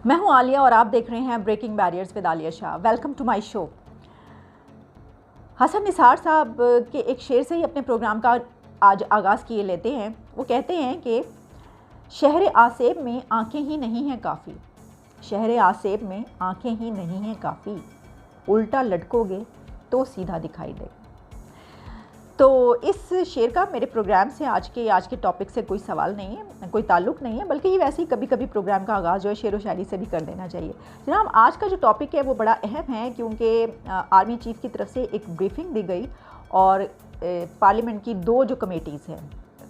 मैं हूं आलिया और आप देख रहे हैं breaking barriers with Alia Shah. Welcome to my show. Hasan Nisar sahab के एक शेर से ही अपने प्रोग्राम का आज आगाज़ किए लेते हैं। वो कहते हैं कि शहर आसेब में आंखें ही नहीं हैं काफ़ी, शहर आसेब में आंखें ही नहीं हैं काफ़ी, उल्टा लटकोगे तो सीधा दिखाई देगा। तो इस शेर का मेरे प्रोग्राम से आज के टॉपिक से कोई सवाल नहीं है, कोई ताल्लुक़ नहीं है, बल्कि ये वैसे ही कभी कभी प्रोग्राम का आगाज़ जो है शेर व शायरी से भी कर देना चाहिए। जनाब, आज का जो टॉपिक है वो बड़ा अहम है, क्योंकि आर्मी चीफ़ की तरफ से एक ब्रीफिंग दी गई और पार्लियामेंट की दो जो कमेटीज़ हैं,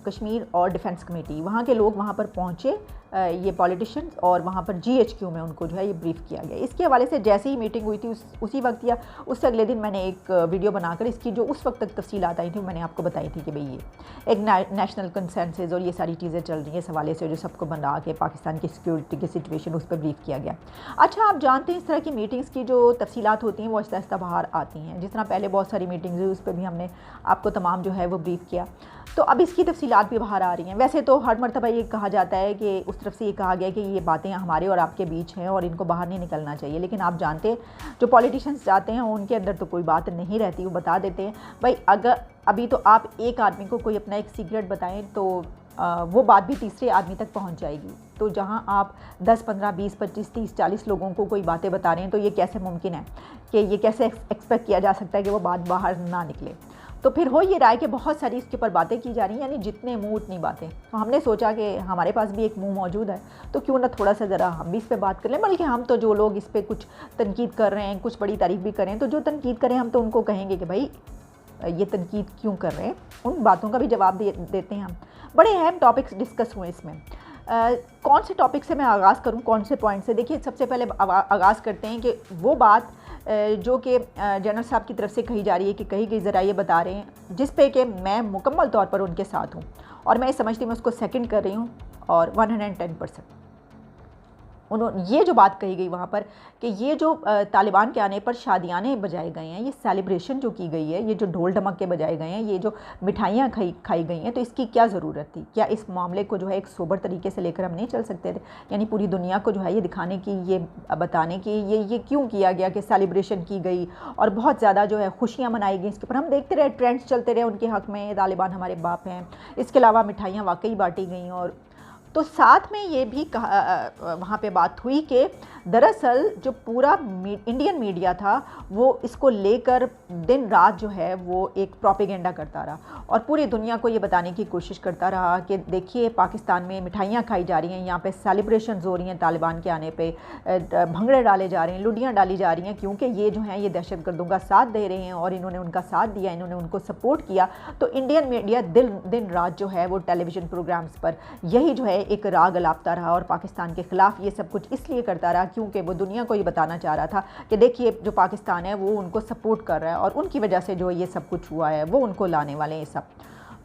कश्मीर और डिफेंस कमेटी, वहाँ के लोग वहाँ पर पहुँचे, ये पॉलिटिशियंस, और वहाँ पर GHQ में उनको जो है ये ब्रीफ़ किया गया। इसके हवाले से जैसे ही मीटिंग हुई थी उसी वक्त या उससे अगले दिन मैंने एक वीडियो बनाकर इसकी जो उस वक्त तक तफसीलात आई थी मैंने आपको बताई थी कि भाई ये एक नेशनल कंसेंसस और ये सारी चीज़ें चल रही हैं इस हवाले से, जो सबको बना के पाकिस्तान की सिक्योरिटी की सिचुएशन उस पर ब्रीफ़ किया गया। अच्छा, आप जानते हैं इस तरह की मीटिंग्स की जो तफसीलात होती हैं वो आहिस्ता आहिस्ता बाहर आती हैं। जिस तरह पहले बहुत सारी मीटिंग्स हुई उस पर भी हमने आपको तमाम जो है वो ब्रीफ़ किया, तो अब इसकी तफसीलात भी बाहर आ रही हैं। वैसे तो हर मरतबा ये कहा जाता है कि उस तरफ से ये कहा गया कि ये बातें हमारे और आपके बीच हैं और इनको बाहर नहीं निकलना चाहिए, लेकिन आप जानते हैं जो पॉलिटिशियंस जाते हैं उनके अंदर तो कोई बात नहीं रहती, वो बता देते हैं भाई अगर अभी तो आप एक आदमी को कोई अपना एक सीक्रेट बताएं तो वो बात भी तीसरे आदमी तक पहुंच जाएगी। तो जहां आप 10, 15, 20, 25, 30, 40 लोगों को कोई बातें बता रहे हैं तो ये कैसे मुमकिन है कि ये कैसे एक्सपेक्ट किया जा सकता है कि वो बात बाहर ना निकले। तो फिर हो ये रहा है कि बहुत सारी इसके ऊपर बातें की जा रही हैं, यानी जितने मुंह उतनी बातें। तो हमने सोचा कि हमारे पास भी एक मुंह मौजूद है तो क्यों ना थोड़ा सा ज़रा हम भी इस पे बात कर लें। बल्कि हम तो जो लोग इस पे कुछ तनकीद कर रहे हैं, कुछ बड़ी तारीफ़ भी करें, तो जो तनकीद करें हम तो उनको कहेंगे कि भाई ये तनकीद क्यों कर रहे हैं, उन बातों का भी जवाब देते हैं हम। बड़े अहम टॉपिक्स डिस्कस हुए इसमें। कौन से टॉपिक से मैं आगाज़ करूं, कौन से पॉइंट से? देखिए, सबसे पहले आगाज़ करते हैं कि वो बात जो कि जनरल साहब की तरफ से कही जा रही है कि कही गई, ज़रा ये बता रहे हैं, जिस पे कि मैं मुकम्मल तौर पर उनके साथ हूँ और मैं समझती हूँ मैं उसको सेकंड कर रही हूँ और 110%। उन्होंने ये जो बात कही गई वहाँ पर कि ये जो तालिबान के आने पर शादियाने बजाए गए हैं, ये सेलिब्रेशन जो की गई है, ये जो ढोल ढमक्के बजाए गए हैं, ये जो मिठाइयाँ खाई गई हैं, तो इसकी क्या ज़रूरत थी? क्या इस मामले को जो है एक सोबर तरीके से लेकर हम नहीं चल सकते थे? यानी पूरी दुनिया को जो है ये दिखाने की, ये बताने की, ये क्यों किया गया कि सेलिब्रेशन की गई और बहुत ज़्यादा जो है खुशियाँ मनाई गई? इसके ऊपर हम देखते रहे, ट्रेंड्स चलते रहे उनके हक़ में, तालिबान हमारे बाप हैं। इसके अलावा मिठाइयाँ वाकई बाँटी गई। और तो साथ में ये भी कहा वहाँ पे बात हुई कि दरअसल जो पूरा इंडियन मीडिया था वो इसको लेकर दिन रात जो है वो एक प्रोपेगेंडा करता रहा और पूरी दुनिया को ये बताने की कोशिश करता रहा कि देखिए पाकिस्तान में मिठाइयाँ खाई जा रही हैं, यहाँ पे सेलिब्रेशंस हो रही हैं, तालिबान के आने पे भंगड़े डाले जा रहे हैं, लुडियाँ डाली जा रही हैं, क्योंकि ये जो हैं ये दहशतगर्दों का साथ दे रहे हैं और इन्होंने उनका साथ दिया, इन्होंने उनको सपोर्ट किया। तो इंडियन मीडिया दिन रात जो है वो टेलीविज़न प्रोग्राम्स पर यही जो है एक राग अलापता रहा और पाकिस्तान के ख़िलाफ़ ये सब कुछ इसलिए करता रहा क्योंकि वो दुनिया को ये बताना चाह रहा था कि देखिए जो पाकिस्तान है वो उनको सपोर्ट कर रहा है और उनकी वजह से जो ये सब कुछ हुआ है वो उनको लाने वाले हैं ये सब।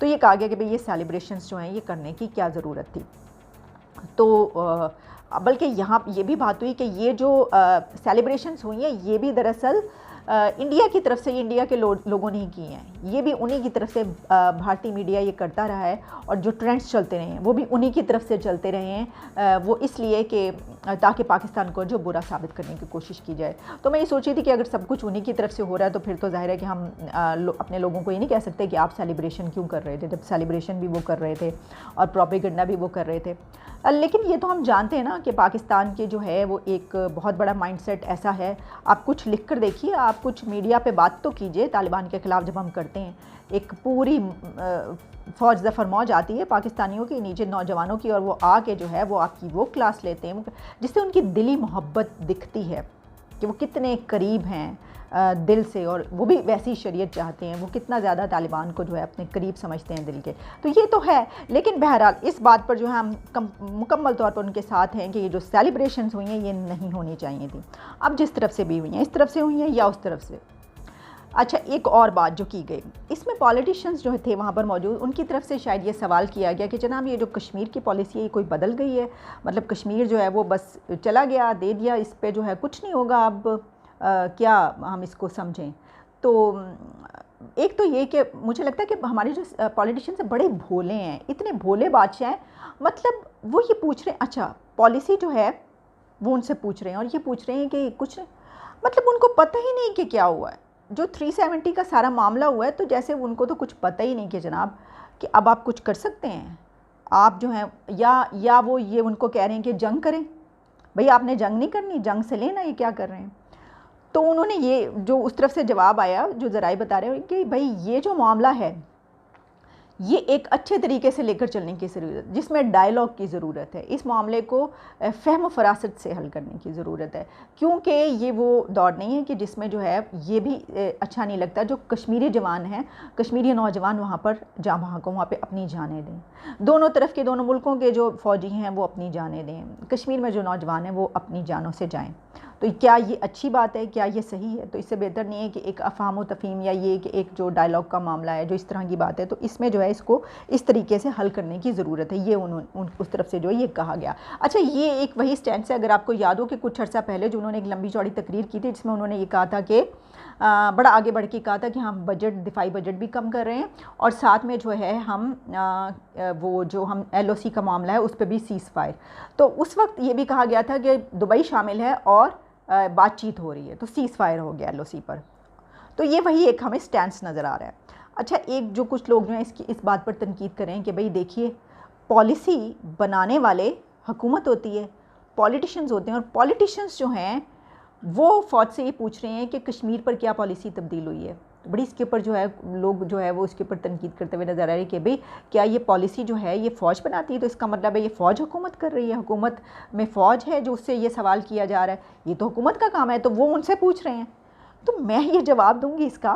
तो ये कहा गया कि भाई ये सेलिब्रेशंस जो हैं ये करने की क्या ज़रूरत थी। तो बल्कि यहाँ ये भी बात हुई कि ये जो सेलिब्रेशंस हुई हैं ये भी दरअसल इंडिया की तरफ से, इंडिया के लोगों ने ही की हैं, ये भी उन्हीं की तरफ से भारतीय मीडिया ये करता रहा है और जो ट्रेंड्स चलते रहे हैं वो भी उन्हीं की तरफ से चलते रहे हैं, वो इसलिए कि ताकि पाकिस्तान को जो बुरा साबित करने की कोशिश की जाए। तो मैं ये सोची थी कि अगर सब कुछ उन्हीं की तरफ से हो रहा है तो फिर तो जाहिर है कि हम अपने लोगों को ये नहीं कह सकते कि आप सेलिब्रेशन क्यों कर रहे थे, जब सेलिब्रेशन भी वो कर रहे थे और प्रोपेगेंडा भी वो कर रहे थे। लेकिन ये तो हम जानते हैं ना कि पाकिस्तान के जो है वो एक बहुत बड़ा माइंडसेट ऐसा है। आप कुछ लिख कर देखिए, आप कुछ मीडिया पे बात तो कीजिए तालिबान के ख़िलाफ़। जब हम करते हैं एक पूरी फ़ौज ज़फ़र मौज आती है पाकिस्तानियों की नीचे नौजवानों की और वो आके जो है वो आपकी वो क्लास लेते हैं जिससे उनकी दिली मोहब्बत दिखती है कि वो कितने करीब हैं दिल से और वो भी वैसी शरीयत चाहते हैं, वो कितना ज़्यादा तालिबान को जो है अपने करीब समझते हैं दिल के। तो ये तो है, लेकिन बहरहाल इस बात पर जो है हम मुकम्मल तौर पर उनके साथ हैं कि ये जो सेलिब्रेशंस हुई हैं ये नहीं होनी चाहिए थी। अब जिस तरफ से भी हुई हैं, इस तरफ से हुई हैं या उस तरफ से। अच्छा, एक और बात जो की गई इसमें पॉलिटिशियंस जो थे वहाँ पर मौजूद, उनकी तरफ से शायद ये सवाल किया गया कि जनाब ये जो कश्मीर की पॉलिसी है ये कोई बदल गई है, मतलब कश्मीर जो है वो बस चला गया, दे दिया, इस पे जो है कुछ नहीं होगा अब, क्या हम इसको समझें? तो एक तो ये कि मुझे लगता है कि हमारे जो पॉलिटिशियंस बड़े भोले हैं, इतने भोले बादशाह हैं, मतलब वो ये पूछ रहे हैं अच्छा पॉलिसी जो है वो उनसे पूछ रहे हैं और ये पूछ रहे हैं कि कुछ, मतलब उनको पता ही नहीं कि क्या हुआ है। जो 370 का सारा मामला हुआ है तो जैसे उनको तो कुछ पता ही नहीं कि जनाब कि अब आप कुछ कर सकते हैं, आप जो हैं या वो ये उनको कह रहे हैं कि जंग करें। भाई आपने जंग नहीं करनी, जंग से लेना, ये क्या कर रहे हैं। तो उन्होंने ये जो उस तरफ से जवाब आया, जो ज़राए बता रहे हैं कि भाई ये जो मामला है ये एक अच्छे तरीके से लेकर चलने की ज़रूरत, जिसमें डायलॉग की ज़रूरत है। इस मामले को फ़हम फरासत से हल करने की ज़रूरत है, क्योंकि ये वो दौर नहीं है कि जिसमें जो है ये भी अच्छा नहीं लगता जो कश्मीरी जवान हैं, कश्मीरी नौजवान वहाँ पर जहाँ वहाँ को वहाँ पे अपनी जानें दें। दोनों तरफ के, दोनों मुल्कों के जो फ़ौजी हैं वो अपनी जानें दें, कश्मीर में जो नौजवान हैं वो अपनी जानों से जाएँ। तो क्या ये अच्छी बात है, क्या ये सही है? तो इससे बेहतर नहीं है कि एक अफ़हाम व तफ़हीम या ये कि एक जो डायलॉग का मामला है, जो इस तरह की बात है, तो इसमें जो है इसको इस तरीके से हल करने की ज़रूरत है। ये उस तरफ से जो ये कहा गया। अच्छा, ये एक वही स्टैंड है, अगर आपको याद हो कि कुछ अर्सा पहले जो उन्होंने एक लंबी चौड़ी तकरीर की थी जिसमें उन्होंने ये कहा था कि बड़ा आगे बढ़ के कहा था कि हम बजट, दिफाई बजट भी कम कर रहे हैं और साथ में जो है हम वो जो हम LOC का मामला है उस पर भी सीज़ फायर। तो उस वक्त ये भी कहा गया था कि दुबई शामिल है और बातचीत हो रही है, तो सीज़ फायर हो गया LOC पर। तो ये वही एक हमें स्टैंड नज़र आ रहा है। अच्छा, एक जो कुछ लोग जो हैं इस बात पर तनकीद करें कि भाई देखिए, पॉलिसी बनाने वाले हुकूमत होती है, पॉलिटिशियंस होते हैं, और पॉलिटिशियंस जो हैं वो फ़ौज से ये पूछ रहे हैं कि कश्मीर पर क्या पॉलिसी तब्दील हुई है। तो बड़ी इसके ऊपर जो है लोग जो है वो इसके ऊपर तनकीद करते हुए नज़र आ रहे हैं कि भाई क्या ये पॉलिसी जो है ये फ़ौज बनाती है, तो इसका मतलब है ये फ़ौज हुकूमत कर रही है, हुकूमत में फ़ौज है जो उससे ये सवाल किया जा रहा है, ये तो हुकूमत का काम है। तो वो उनसे पूछ रहे हैं। तो मैं ये जवाब दूँगी इसका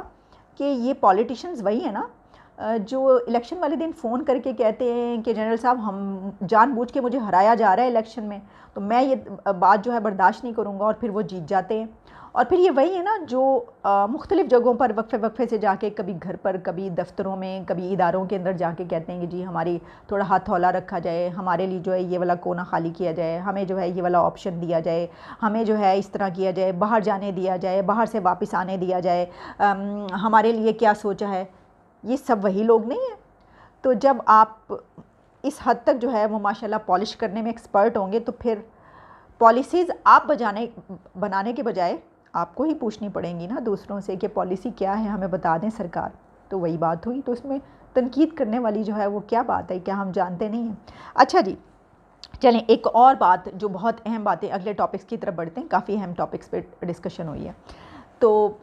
कि ये पॉलिटिशियंस वही है ना जो इलेक्शन वाले दिन फ़ोन करके कहते हैं कि जनरल साहब हम जानबूझ के मुझे हराया जा रहा है इलेक्शन में, तो मैं ये बात जो है बर्दाश्त नहीं करूँगा, और फिर वो जीत जाते हैं। और फिर ये वही है ना जो मुख्तलिफ़ जगहों पर वक्फे वक्फे से जाके, कभी घर पर, कभी दफ्तरों में, कभी इदारों के अंदर जाके कहते हैं कि जी हमारी थोड़ा हाथ हौला रखा जाए, हमारे लिए जो है ये वाला कोना खाली किया जाए, हमें जो है ये वाला ऑप्शन दिया जाए, हमें जो है इस तरह किया जाए, बाहर जाने दिया जाए, बाहर से वापस आने दिया जाए, हमारे लिए क्या सोचा है। ये सब वही लोग नहीं हैं। तो जब आप इस हद तक जो है वो माशाल्लाह पॉलिश करने में एक्सपर्ट होंगे, तो फिर पॉलिसीज़ आप बनाने के बजाय आपको ही पूछनी पड़ेंगी ना दूसरों से कि पॉलिसी क्या है, हमें बता दें सरकार। तो वही बात हुई। तो इसमें तनकीद करने वाली जो है वो क्या बात है, क्या हम जानते नहीं हैं? अच्छा जी, चलें एक और बात जो बहुत अहम बात है, अगले टॉपिक्स की तरफ बढ़ते हैं। काफ़ी अहम टॉपिक्स पे डिस्कशन हुई है। तो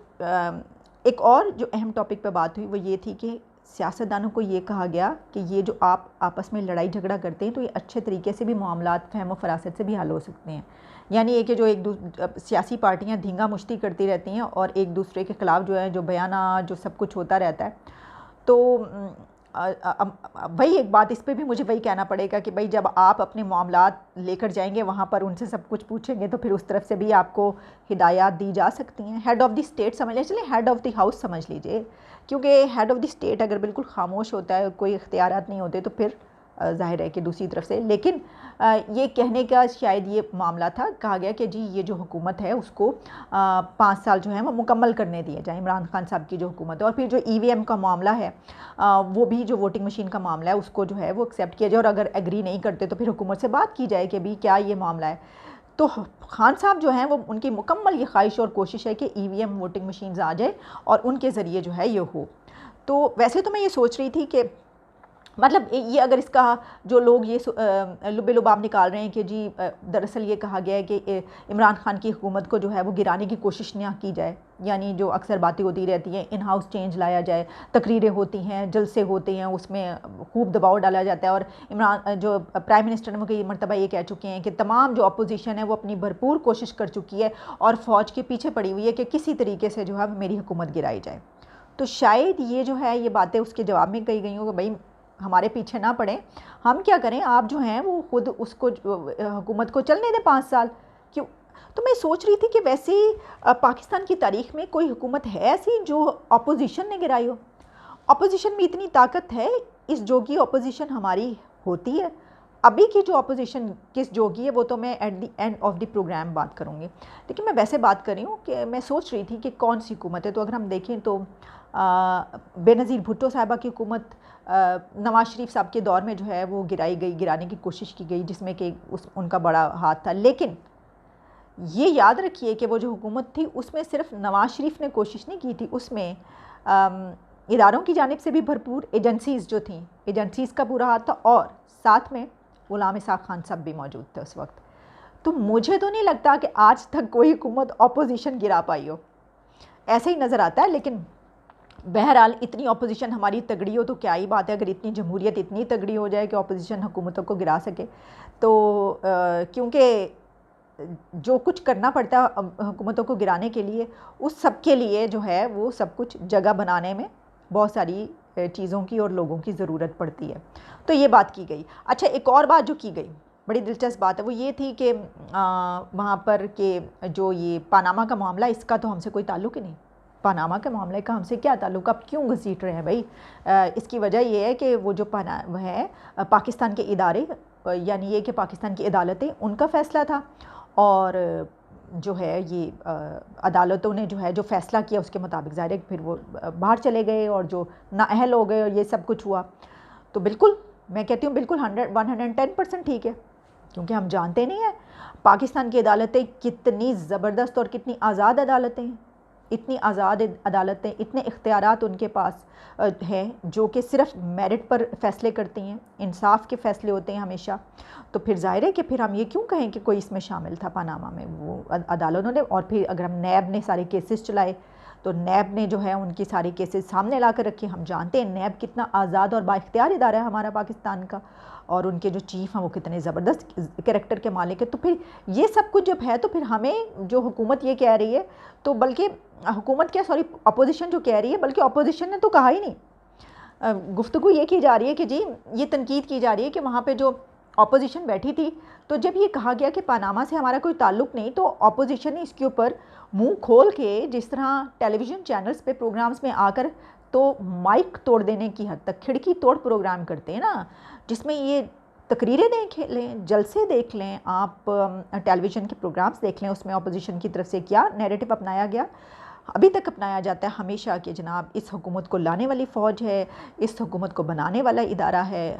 एक और जो अहम टॉपिक पे बात हुई वो ये थी कि सियासतदानों को ये कहा गया कि ये जो आप आपस में लड़ाई झगड़ा करते हैं तो ये अच्छे तरीके से भी मामलात फ़हम फरासत से भी हल हो सकते हैं। यानी ये कि जो सियासी पार्टियां धींगा मुश्ती करती रहती हैं और एक दूसरे के ख़िलाफ़ जो है जो बयाना जो सब कुछ होता रहता है, तो वही एक बात इस पे भी मुझे वही कहना पड़ेगा कि भाई जब आप अपने मामलात लेकर जाएंगे वहाँ पर, उनसे सब कुछ पूछेंगे, तो फिर उस तरफ से भी आपको हिदायत दी जा सकती हैं। हेड ऑफ़ द स्टेट समझ लीजिए, चलिए हेड ऑफ़ द हाउस समझ लीजिए, क्योंकि हेड ऑफ़ द स्टेट अगर बिल्कुल खामोश होता है, कोई इख्तियारात नहीं होते, तो फिर ज़ाहिर है कि दूसरी तरफ से। लेकिन ये कहने का शायद ये मामला था, कहा गया कि जी ये जो हुकूमत है उसको 5 साल जो है वो मुकम्मल करने दिए जाए, इमरान खान साहब की जो हुकूमत है। और फिर जो EVM का मामला है वो भी, जो वोटिंग मशीन का मामला है, उसको जो है वो एक्सेप्ट किया जाए, और अगर एग्री नहीं करते तो फिर हुकूमत से बात की जाए कि भी क्या ये मामला है। तो खान साहब जो हैं वो, उनकी मुकम्मल ये ख्वाहिश और कोशिश है कि EVM वोटिंग मशीन्स आ जाए और उनके ज़रिए जो है ये हो। तो वैसे तो मैं ये सोच रही थी कि मतलब ये अगर इसका जो लोग ये लुबे लुबाब निकाल रहे हैं कि जी दरअसल ये कहा गया है कि इमरान खान की हुकूमत को जो है वो गिराने की कोशिश ना की जाए, यानी जो अक्सर बातें होती रहती हैं, इन हाउस चेंज लाया जाए, तकरीरें होती हैं, जलसे होते हैं, उसमें खूब दबाव डाला जाता है। और इमरान जो प्राइम मिनिस्टर ने कई मरतबा ये कह चुके हैं कि तमाम जो अपोजिशन है वो अपनी भरपूर कोशिश कर चुकी है और फ़ौज के पीछे पड़ी हुई है कि किसी तरीके से जो है मेरी हुकूमत गिराई जाए। तो शायद ये जो है ये बातें उसके जवाब में कही गई हो कि भाई हमारे पीछे ना पड़े, हम क्या करें, आप जो हैं वो खुद उसको हुकूमत को चलने दें 5 साल। क्यों? तो मैं सोच रही थी कि वैसे पाकिस्तान की तारीख़ में कोई हुकूमत है ऐसी जो अपोजिशन ने गिराई हो? अपोजिशन में इतनी ताकत है, इस जोगी अपोजिशन हमारी होती है। अभी की जो अपोजिशन किस जोगी है वो तो मैं at the end of the programme बात करूँगी, लेकिन मैं वैसे बात कर रही हूँ कि मैं सोच रही थी कि कौन सी हुकूमत है। तो अगर हम देखें तो बेनज़ीर भुट्टो साहिबा की हुकूमत नवाज़ शरीफ साहब के दौर में जो है वो गिराई गई, गिराने की कोशिश की गई, जिसमें कि उनका बड़ा हाथ था। लेकिन ये याद रखिए कि वो जो हुकूमत थी उसमें सिर्फ नवाज शरीफ ने कोशिश नहीं की थी, उसमें इदारों की जानिब से भी भरपूर एजेंसीज़ जो थी, एजेंसीज़ का पूरा हाथ था, और साथ में गुलाम इसाक खान साहब भी मौजूद थे उस वक्त। तो मुझे तो नहीं लगता कि आज तक कोई हुकूमत अपोजिशन गिरा पाई हो, ऐसे ही नज़र आता है। लेकिन बहरहाल इतनी अपोजिशन हमारी तगड़ी हो तो क्या ही बात है, अगर इतनी जमहूरियत इतनी तगड़ी हो जाए कि अपोजिशन हुकूमतों को गिरा सके। तो क्योंकि जो कुछ करना पड़ता है हुकूमतों को गिराने के लिए, उस सब के लिए जो है वो सब कुछ जगह बनाने में बहुत सारी चीज़ों की और लोगों की ज़रूरत पड़ती है। तो ये बात की गई। अच्छा, एक और बात जो की गई बड़ी दिलचस्प बात है, वो ये थी कि वहाँ पर के जो ये पानामा का मामला, इसका तो हमसे कोई ताल्लुक़ ही नहीं। पानामा के मामले का हमसे क्या ताल्लुक़, आप क्यों घसीट रहे हैं भाई? इसकी वजह ये है कि वो जो है पाकिस्तान के इदारे, यानी ये कि पाकिस्तान की अदालतें, उनका फ़ैसला था, और जो है ये अदालतों ने जो है जो फ़ैसला किया उसके मुताबिक ज़ाहिर है फिर वो बाहर चले गए और जो नाअहल हो गए और ये सब कुछ हुआ। तो बिल्कुल मैं कहती हूँ बिल्कुल 110% ठीक है, क्योंकि हम जानते नहीं हैं पाकिस्तान की अदालतें कितनी ज़बरदस्त और कितनी आज़ाद अदालतें हैं। इतनी आज़ाद अदालतें, इतने इख्तियारात उनके पास हैं जो कि सिर्फ मेरिट पर फ़ैसले करती हैं, इंसाफ के फ़ैसले होते हैं हमेशा। तो फिर ज़ाहिर है कि फिर हम ये क्यों कहें कि कोई इसमें शामिल था पानामा में, वो अदालतों ने। और फिर अगर हम नैब ने सारे केसेस चलाए तो नैब ने जो है उनकी सारी केसेस सामने ला कर रखे। हम जानते हैं नैब कितना आज़ाद और बाइख्तियार इदारा है हमारा पाकिस्तान का, और उनके जो चीफ़ हैं वो कितने ज़बरदस्त कैरेक्टर के मालिक है। तो फिर ये सब कुछ जब है तो फिर हमें जो हुकूमत ये कह रही है, तो बल्कि हुकूमत क्या, सॉरी अपोजिशन जो कह रही है, बल्कि अपोजिशन ने तो कहा ही नहीं। गुफ्तगू ये की जा रही है कि जी, ये तनकीद की जा रही है कि वहाँ पे जो अपोजिशन बैठी थी, तो जब ये कहा गया कि पानामा से हमारा कोई ताल्लुक़ नहीं, तो अपोजिशन ने इसके ऊपर मुंह खोल के, जिस तरह टेलीविज़न चैनल्स पे प्रोग्राम्स में आकर तो माइक तोड़ देने की हद तक, खिड़की तोड़ प्रोग्राम करते हैं ना, जिसमें ये तकरीरें देख लें, जलसे देख लें, आप टेलीविज़न के प्रोग्राम्स देख लें, उसमें अपोजिशन की तरफ से क्या नैरेटिव अपनाया गया, अभी तक अपनाया जाता है हमेशा कि जनाब इस हुकूमत को लाने वाली फ़ौज है, इस हुकूमत को बनाने वाला इदारा है,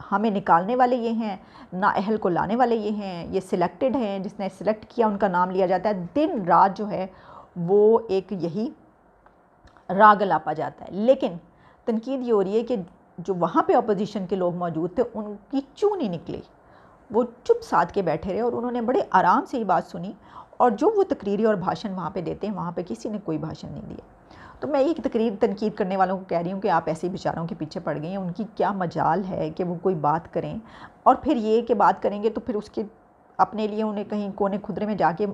हमें निकालने वाले ये हैं, नाअहल को लाने वाले ये हैं, ये सिलेक्टेड हैं, जिसने सिलेक्ट किया उनका नाम लिया जाता है। दिन रात जो है वो एक यही राग लापा जाता है। लेकिन तनकीद ये हो रही है कि जो वहाँ पे अपोजिशन के लोग मौजूद थे उनकी चूं नहीं निकली, वो चुप साध के बैठे रहे और उन्होंने बड़े आराम से ये बात सुनी। और जो वो तकरीरें और भाषण वहाँ पे देते हैं, वहाँ पे किसी ने कोई भाषण नहीं दिया। तो मैं ये तकरीर तनकीद करने वालों को कह रही हूँ कि आप ऐसे ही बेचारों के पीछे पड़ गए हैं, उनकी क्या मजाल है कि वो कोई बात करें, और फिर ये कि बात करेंगे तो फिर उसके अपने लिए उन्हें कहीं कोने खुदरे में जाके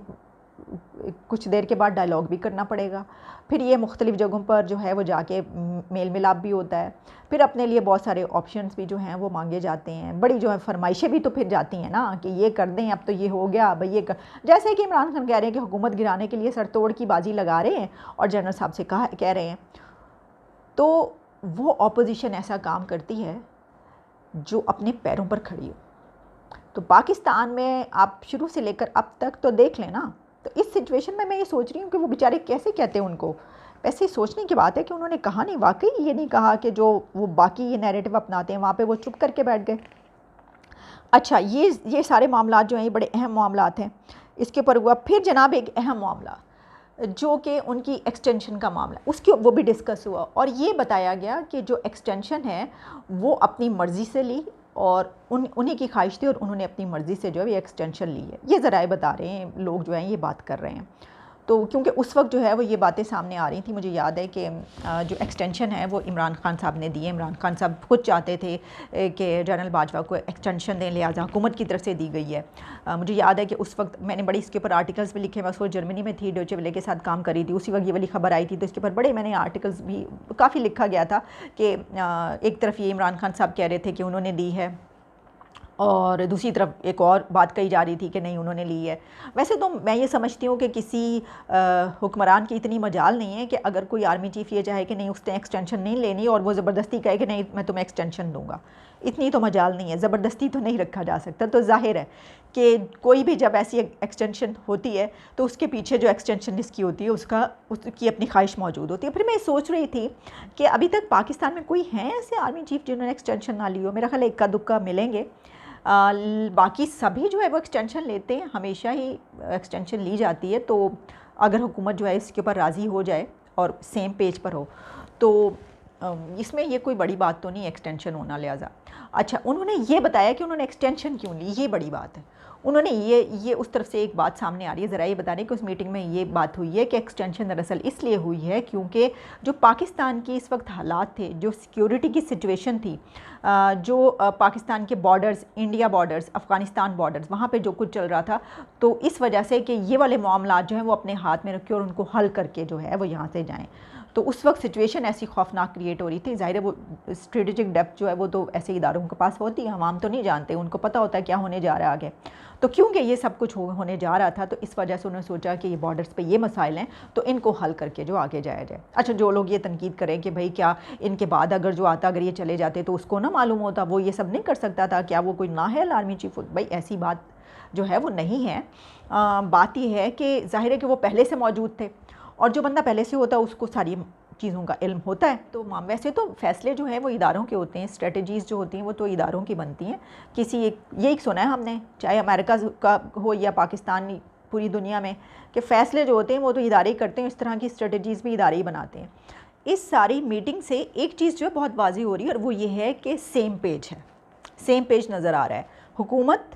कुछ देर के बाद डायलॉग भी करना पड़ेगा। फिर ये मुख्तलिफ़ जगहों पर जो है वो जाके मेल मिलाप भी होता है, फिर अपने लिए बहुत सारे ऑप्शंस भी जो हैं वो मांगे जाते हैं, बड़ी जो है फरमाइशें भी तो फिर जाती हैं ना कि ये कर दें, अब तो ये हो गया भाई, ये कर। जैसे कि इमरान खान कह रहे हैं कि हुकूमत गिराने के लिए सर तोड़ की बाजी लगा रहे हैं और जनरल साहब से कह रहे हैं, तो वो अपोजिशन ऐसा काम करती है जो अपने पैरों पर खड़ी हो। तो पाकिस्तान में आप शुरू से लेकर अब तक तो देख लें ना, तो इस सिचुएशन में मैं ये सोच रही हूँ कि वो बेचारे कैसे कहते हैं उनको। वैसे ही सोचने की बात है कि उन्होंने कहा नहीं, वाकई ये नहीं कहा कि जो वो बाकी ये नैरेटिव अपनाते हैं वहाँ पे वो चुप करके बैठ गए। अच्छा, ये सारे मामला जो हैं ये बड़े अहम मामला हैं, इसके ऊपर हुआ। फिर जनाब एक अहम मामला जो कि उनकी एक्सटेंशन का मामला, उसके वो भी डिस्कस हुआ और ये बताया गया कि जो एक्सटेंशन है वो अपनी मर्ज़ी से ली और उन्हीं की ख्वाहिश थी और उन्होंने अपनी मर्ज़ी से जो है ये एक्सटेंशन ली है। ये ज़राए बता रहे हैं, लोग जो हैं ये बात कर रहे हैं। तो क्योंकि उस वक्त जो है वो ये बातें सामने आ रही थी, मुझे याद है कि जो एक्सटेंशन है वो इमरान खान साहब ने दी है। इमरान खान साहब खुद चाहते थे कि जनरल बाजवा को एक्सटेंशन दें, लिहाजा हुकूमत की तरफ से दी गई है। मुझे याद है कि उस वक्त मैंने बड़ी इसके ऊपर आर्टिकल्स भी लिखे। मैं उस वक्त जर्मनी में थी, डोइचे वेले के साथ काम करी थी, उसी वक्त ये वाली खबर आई थी, तो इसके ऊपर बड़े मैंने आर्टिकल्स भी काफ़ी लिखा गया था कि एक तरफ ये इमरान खान साहब कह रहे थे कि उन्होंने दी है और दूसरी तरफ एक और बात कही जा रही थी कि नहीं उन्होंने ली है। वैसे तो मैं ये समझती हूँ कि किसी हुक्मरान की इतनी मजाल नहीं है कि अगर कोई आर्मी चीफ़ ये चाहे कि नहीं उसने एक्सटेंशन नहीं लेनी और वो ज़बरदस्ती कहे कि नहीं मैं तुम्हें एक्सटेंशन दूंगा, इतनी तो मजाल नहीं है, ज़बरदस्ती तो नहीं रखा जा सकता। तो जाहिर है कि कोई भी जब ऐसी एक्सटेंशन होती है तो उसके पीछे जो एक्सटेंशन जिसकी होती है उसकी अपनी ख्वाहिश मौजूद होती है। फिर मैं सोच रही थी कि अभी तक पाकिस्तान में कोई हैं ऐसे आर्मी चीफ़ जिन्होंने एक्सटेंशन ना ली हो। मेरा ख्याल इक्का दुक्का मिलेंगे, बाकी सभी जो है वो एक्सटेंशन लेते हैं, हमेशा ही एक्सटेंशन ली जाती है। तो अगर हुकूमत जो है इसके ऊपर राज़ी हो जाए और सेम पेज पर हो तो इसमें ये कोई बड़ी बात तो नहीं एक्सटेंशन होना। लिहाजा अच्छा, उन्होंने ये बताया कि उन्होंने एक्सटेंशन क्यों ली, ये बड़ी बात है। उन्होंने ये उस तरफ से एक बात सामने आ रही है, ज़रा ये बताने कि उस मीटिंग में ये बात हुई है कि एक्सटेंशन दरअसल इसलिए हुई है क्योंकि जो पाकिस्तान की इस वक्त हालात थे, जो सिक्योरिटी की सिचुएशन थी, जो पाकिस्तान के borders, India borders, Afghanistan borders, वहाँ पे जो कुछ चल रहा था, तो इस वजह से कि ये वाले मामला जो हैं वो अपने हाथ में रखे और उनको हल करके जो है वो यहाँ से जाएँ। तो उस वक्त सिचुएशन ऐसी खौफनाक क्रिएट हो रही थी। ज़ाहिर है वो स्ट्रेटेजिक डेप्थ जो है वो तो ऐसे इदारों के पास होती है, हम तो नहीं जानते, उनको पता होता है क्या होने जा रहा है आगे। तो क्योंकि ये सब कुछ होने जा रहा था तो इस वजह से उन्होंने सोचा कि ये बॉर्डर्स पे ये मसाइल हैं तो इनको हल करके जो आगे जाया जाए। अच्छा, जो लोग ये तनकीद करें कि भाई क्या इनके बाद अगर जो आता अगर ये चले जाते तो उसको ना मालूम होता, वो ये सब नहीं कर सकता था, क्या वो कोई ना है आर्मी चीफ? भाई ऐसी बात जो है वो नहीं है। बात ये है कि ज़ाहिर है कि वो पहले से मौजूद थे और जो बंदा पहले से होता है उसको सारी चीज़ों का इल्म होता है। तो वैसे तो फ़ैसले जो हैं वो इदारों के होते हैं, स्ट्रेटजीज़ जो होती हैं वो तो इदारों की बनती हैं। किसी एक यही सुना है हमने, चाहे अमेरिका का हो या पाकिस्तान, पूरी दुनिया में, कि फ़ैसले जो होते हैं वो तो इदारे ही करते हैं, इस तरह की स्ट्रेटजीज़ भी इदारे ही बनाते हैं। इस सारी मीटिंग से एक चीज़ जो है बहुत वाज़ी हो रही है और वो ये है कि सेम पेज है, सेम पेज नज़र आ रहा है। हुकूमत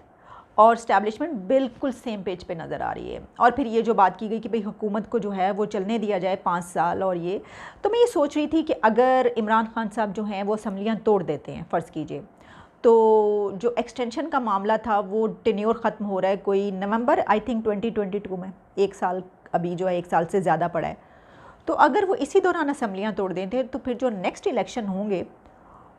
और इस्टेब्लिशमेंट बिल्कुल सेम पेज पे नज़र आ रही है। और फिर ये जो बात की गई कि भाई हुकूमत को जो है वो चलने दिया जाए 5 साल, और ये तो मैं ये सोच रही थी कि अगर इमरान खान साहब जो हैं वो असम्बलियाँ तोड़ देते हैं, फ़र्ज़ कीजिए, तो जो एक्सटेंशन का मामला था वो टेन्योर ख़त्म हो रहा है कोई नवंबर आई थिंक 2022 में, 1 साल अभी जो है 1 साल से ज़्यादा पड़ा है। तो अगर वो इसी दौरान असम्बलियाँ तोड़ देते तो फिर जो नेक्स्ट इलेक्शन होंगे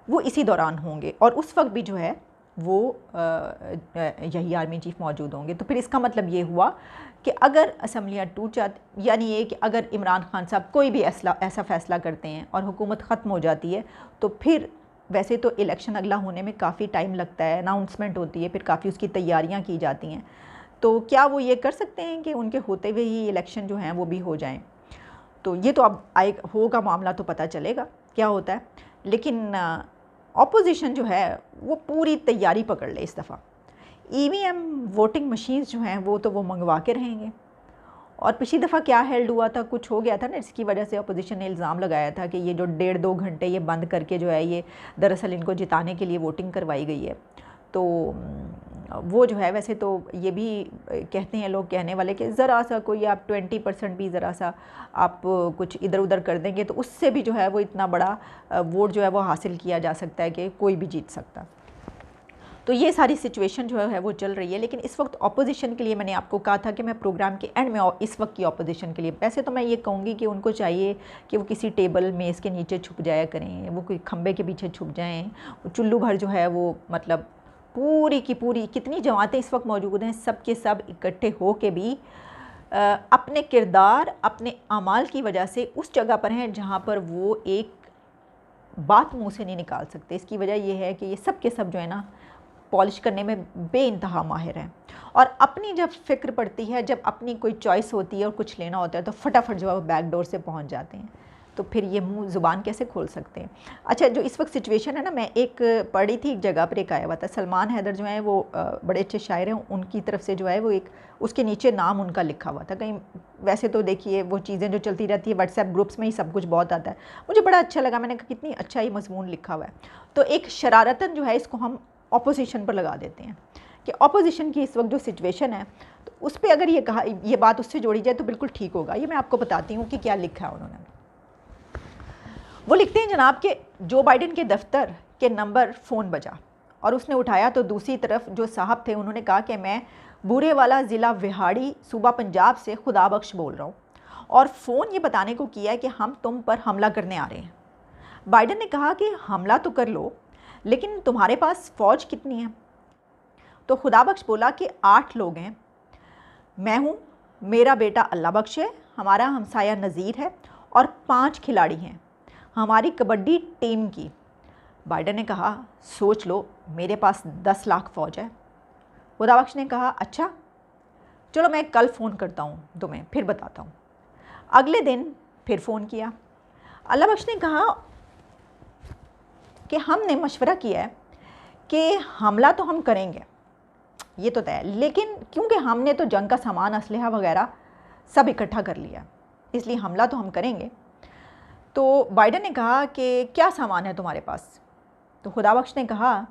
वो इसी दौरान होंगे और उस वक्त भी जो है वो यही आर्मी चीफ मौजूद होंगे। तो फिर इसका मतलब ये हुआ कि अगर असम्बलियाँ टूट जाती, यानी ये कि अगर इमरान खान साहब कोई भी ऐसा फ़ैसला करते हैं और हुकूमत ख़त्म हो जाती है तो फिर वैसे तो इलेक्शन अगला होने में काफ़ी टाइम लगता है, अनाउंसमेंट होती है, फिर काफ़ी उसकी तैयारियाँ की जाती हैं। तो क्या वो ये कर सकते हैं कि उनके होते हुए ही इलेक्शन जो हैं वो भी हो जाएँ? तो ये तो अब होगा मामला तो पता चलेगा क्या होता है। लेकिन ऑपोजिशन जो है वो पूरी तैयारी पकड़ ले इस दफ़ा। ईवीएम वोटिंग मशीन्स जो हैं वो तो वो मंगवा के रहेंगे। और पिछली दफ़ा क्या हेल्ड हुआ था, कुछ हो गया था ना, इसकी वजह से अपोजिशन ने इल्ज़ाम लगाया था कि ये जो 1.5-2 घंटे ये बंद करके जो है ये दरअसल इनको जिताने के लिए वोटिंग करवाई गई है। तो वो जो है वैसे तो ये भी कहते हैं लोग, कहने वाले, कि ज़रा सा कोई आप 20% भी ज़रा सा आप कुछ इधर उधर कर देंगे तो उससे भी जो है वो इतना बड़ा वोट जो है वो हासिल किया जा सकता है कि कोई भी जीत सकता। तो ये सारी सिचुएशन जो है वो चल रही है। लेकिन इस वक्त ऑपोजिशन के लिए मैंने आपको कहा था कि मैं प्रोग्राम के एंड में इस वक्त की ऑपोजिशन के लिए, वैसे तो मैं ये कहूँगी कि उनको चाहिए कि वो किसी टेबल मेज़ के नीचे छुप जाया करें, वो कोई खंबे के पीछे छुप जाएँ, चुल्लू भर जो है वो मतलब पूरी की पूरी कितनी जमातें इस वक्त मौजूद हैं सब के सब इकट्ठे हो के भी अपने किरदार, अपने अमाल की वजह से उस जगह पर हैं जहाँ पर वो एक बात मुंह से नहीं निकाल सकते। इसकी वजह ये है कि ये सब के सब जो है ना पॉलिश करने में बेइंतहा माहिर हैं और अपनी जब फ़िक्र पड़ती है, जब अपनी कोई चॉइस होती है और कुछ लेना होता है तो फटाफट जो है वो बैक डोर से पहुँच जाते हैं। तो फिर ये मुंह ज़ुबान कैसे खोल सकते हैं। अच्छा, जो इस वक्त सिचुएशन है ना, मैं एक पढ़ी थी, एक जगह पर एक आया हुआ था, सलमान हैदर जो है वो बड़े अच्छे शायर हैं, उनकी तरफ से जो है वो एक उसके नीचे नाम उनका लिखा हुआ था कहीं। वैसे तो देखिए वो चीज़ें जो चलती रहती है व्हाट्सएप ग्रुप्स में ही सब कुछ बहुत आता है, मुझे बड़ा अच्छा लगा, मैंने कहा कितनी अच्छा ही मजमून लिखा हुआ है। तो एक शरारतन जो है इसको हम ऑपोजिशन पर लगा देते हैं कि ऑपोजिशन की इस वक्त जो सिचुएशन है तो उस पर अगर ये बात उससे जोड़ी जाए तो बिल्कुल ठीक होगा। ये मैं आपको बताती हूँ कि क्या लिखा है उन्होंने। वो लिखते हैं, जनाब के जो बाइडेन के दफ्तर के नंबर फ़ोन बजा और उसने उठाया तो दूसरी तरफ जो साहब थे उन्होंने कहा कि मैं बूरे वाला ज़िला विहाड़ी सूबा पंजाब से खुदाबख्श बोल रहा हूँ और फ़ोन ये बताने को किया है कि हम तुम पर हमला करने आ रहे हैं। बाइडेन ने कहा कि हमला तो कर लो लेकिन तुम्हारे पास फ़ौज कितनी है? तो खुदाबख्श बोला कि 8 लोग हैं, मैं हूँ, मेरा बेटा अल्लाह बख्श है, हमारा हमसाया नज़ीर है और 5 खिलाड़ी हैं हमारी कबड्डी टीम की। बाइडेन ने कहा सोच लो, मेरे पास 10 लाख फ़ौज है। खुदाबख्श ने कहा अच्छा चलो मैं कल फ़ोन करता हूँ तुम्हें, फिर बताता हूँ। अगले दिन फिर फ़ोन किया। अल्लाह बख्श ने कहा कि हमने मशवरा किया है कि हमला तो हम करेंगे, ये तो तय है, लेकिन क्योंकि हमने तो जंग का सामान, असलहा वगैरह सब इकट्ठा कर लिया, इसलिए हमला तो हम करेंगे। तो बाइडन ने कहा कि क्या सामान है तुम्हारे पास? तो खुदाबख्श ने कहा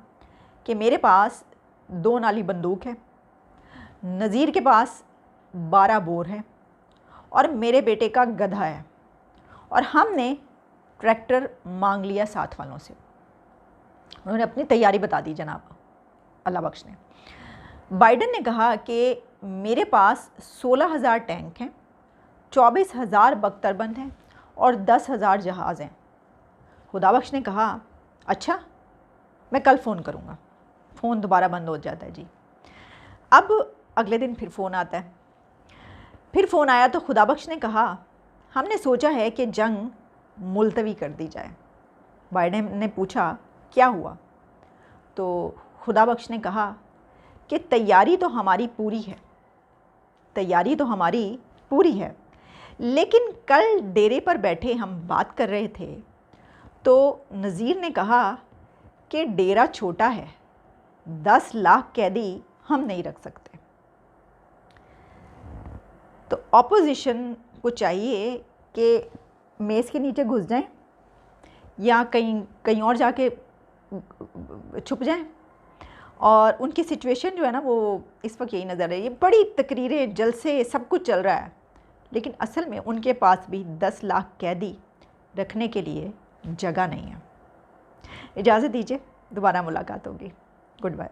कि मेरे पास 2 नाली बंदूक है, नज़ीर के पास 12 बोर है और मेरे बेटे का गधा है, और हमने ट्रैक्टर मांग लिया साथ वालों से। उन्होंने अपनी तैयारी बता दी जनाब अल्लाह बख्श ने। बाइडन ने कहा कि मेरे पास 16,000 टैंक हैं, 24,000 बख्तरबंद हैं और 10,000 जहाज़ हैं। खुदाबख्श ने कहा अच्छा, मैं कल फ़ोन करूँगा। फ़ोन दोबारा बंद हो जाता है जी। अब अगले दिन फिर फ़ोन आता है। फिर फ़ोन आया तो खुदाबख्श ने कहा हमने सोचा है कि जंग मुलतवी कर दी जाए। बाइडन ने पूछा क्या हुआ? तो खुदाबख्श ने कहा कि तैयारी तो हमारी पूरी है, तैयारी तो हमारी पूरी है, लेकिन कल डेरे पर बैठे हम बात कर रहे थे तो नज़ीर ने कहा कि डेरा छोटा है, 10 लाख कैदी हम नहीं रख सकते। तो ऑपोजिशन को चाहिए कि मेज़ के नीचे घुस जाएं या कहीं और जाके छुप जाएं, और उनकी सिचुएशन जो है ना वो इस वक्त यही नज़र है। ये बड़ी तकरीरें, जलसे, सब कुछ चल रहा है, लेकिन असल में उनके पास भी 10 लाख कैदी रखने के लिए जगह नहीं है। इजाज़त दीजिए, दोबारा मुलाकात होगी। Good bye.